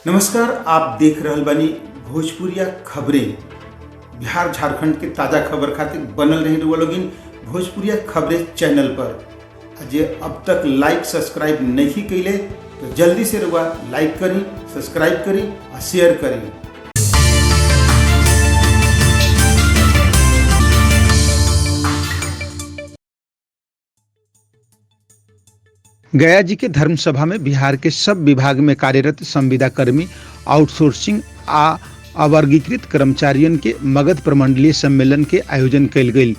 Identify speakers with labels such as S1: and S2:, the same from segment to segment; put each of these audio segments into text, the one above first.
S1: नमस्कार, आप देख रहल बानी भोजपुरिया खबरें। बिहार झारखंड के ताज़ा खबर खातिर बनल रही रुआ लोगिन भोजपुरिया खबरें चैनल पर। जे अब तक लाइक सब्सक्राइब नहीं कैले तो जल्दी से रुआ लाइक करी, सब्सक्राइब करी और शेयर करी।
S2: गया जी के धर्मसभा में बिहार के सब विभाग में कार्यरत संविदा कर्मी, आउटसोर्सिंग आ अवर्गीकृत कर्मचारियों के मगध प्रमंडलीय सम्मेलन के आयोजन कल गई।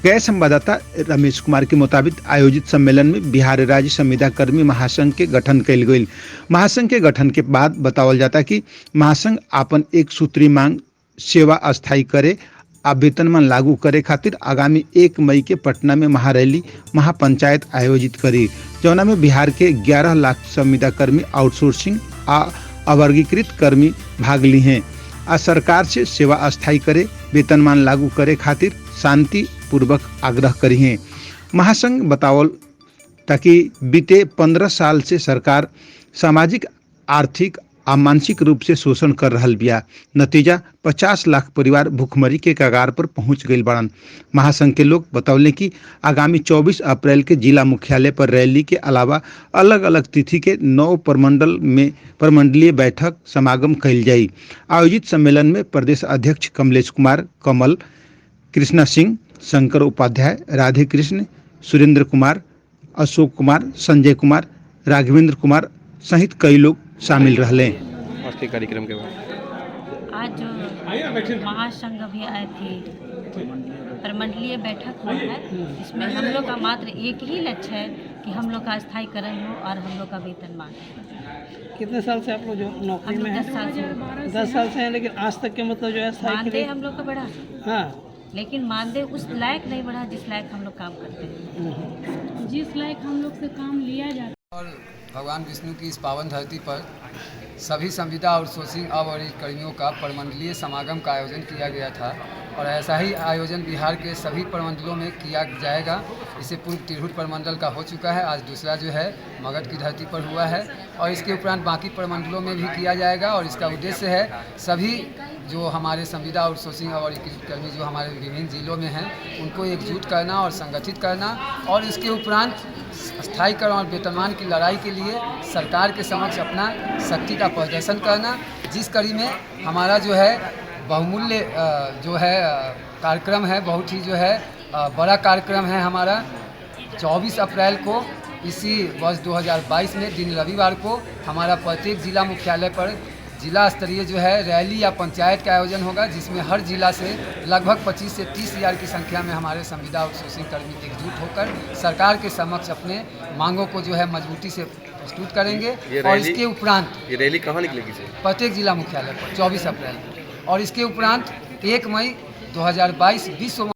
S2: गया संवाददाता रमेश कुमार के मुताबिक आयोजित सम्मेलन में बिहार राज्य संविदा कर्मी महासंघ के गठन कल गई। महासंघ के गठन के बाद बतावल जाता कि महासंघ आपन एक सूत्री मांग सेवा अस्थायी करे आ वेतनमान लागू करे खातिर आगामी 1 मई के पटना में महारैली महापंचायत आयोजित करी, जौना में बिहार के 11 लाख संविदा कर्मी, आउटसोर्सिंग आ अवर्गीकृत कर्मी भाग ली हैं आ सरकार से सेवा अस्थायी करे, वेतनमान लागू करे खातिर शांति पूर्वक आग्रह करी हैं। महासंघ बतावल ताकि बीते 15 साल से सरकार सामाजिक, आर्थिक आ मानसिक रूप से शोषण कर रहल बिया। नतीजा 50 लाख परिवार भूखमरी के कगार पर पहुंच गई बड़न। महासंघ के लोग बतौले कि आगामी 24 अप्रैल के जिला मुख्यालय पर रैली के अलावा अलग अलग तिथि के 9 प्रमंडल में प्रमंडलीय बैठक समागम कइल जाई। आयोजित सम्मेलन में प्रदेश अध्यक्ष कमलेश कुमार, कमल, कृष्णा सिंह, शंकर उपाध्याय, राधे कृष्ण, सुरेंद्र कुमार, अशोक कुमार, संजय कुमार, राघवेंद्र कुमार सहित कई लोग शामिल रहले।
S3: आज के कार्यक्रम के बाद
S4: आज जो महासंघ भी आए थे, प्रमंडलीय बैठक हुआ है, इसमें हम लोग का मात्र एक ही लक्ष्य है कि हम लोग का स्थायीकरण हो और हम लोग का वेतनमान।
S5: कितने साल से आप लोग जो नौकरी में हैं?
S4: 10 साल से।
S5: 10 साल से हैं, लेकिन आज तक के मतलब जो है
S4: मानदेय हम लोग का बढ़ा,
S5: हाँ,
S4: लेकिन मानदेय उस लायक नहीं बढ़ा जिस लायक हम लोग काम करते हैं,
S6: जिस लायक हम लोग से काम लिया जाता।
S7: और भगवान विष्णु की इस पावन धरती पर सभी संविदा आउटसोर्सिंग अवरिष्ठ कर्मियों का प्रमंडलीय समागम का आयोजन किया गया था और ऐसा ही आयोजन बिहार के सभी प्रमंडलों में किया जाएगा। इससे पूर्व तिरहुत प्रमंडल का हो चुका है, आज दूसरा जो है मगध की धरती पर हुआ है और इसके उपरांत बाकी प्रमंडलों में भी किया जाएगा। और इसका उद्देश्य है सभी जो हमारे संविदा आउटसोर्सिंग और कर्मी जो हमारे विभिन्न जिलों में हैं उनको एकजुट करना और संगठित करना और इसके उपरांत स्थायीकरण और वेतनमान की लड़ाई के लिए सरकार के समक्ष अपना शक्ति का प्रदर्शन करना, जिस कड़ी में हमारा जो है बहुमूल्य जो है कार्यक्रम है, बहुत ही जो है बड़ा कार्यक्रम है हमारा। 24 अप्रैल को इसी वर्ष 2022 में दिन रविवार को हमारा प्रत्येक जिला मुख्यालय पर जिला स्तरीय जो है रैली या पंचायत का आयोजन होगा, जिसमें हर जिला से लगभग 25 से 30 हज़ार की संख्या में हमारे संविदा आउटसोर्सिंग कर्मी एकजुट होकर सरकार के समक्ष अपने मांगों को जो है मजबूती से प्रस्तुत करेंगे। और इसके उपरांत
S3: ये रैली कहाँ निकलेगी सर?
S7: प्रत्येक जिला मुख्यालय पर 24 अप्रैल को और इसके उपरांत 1 मई 2022 विश्व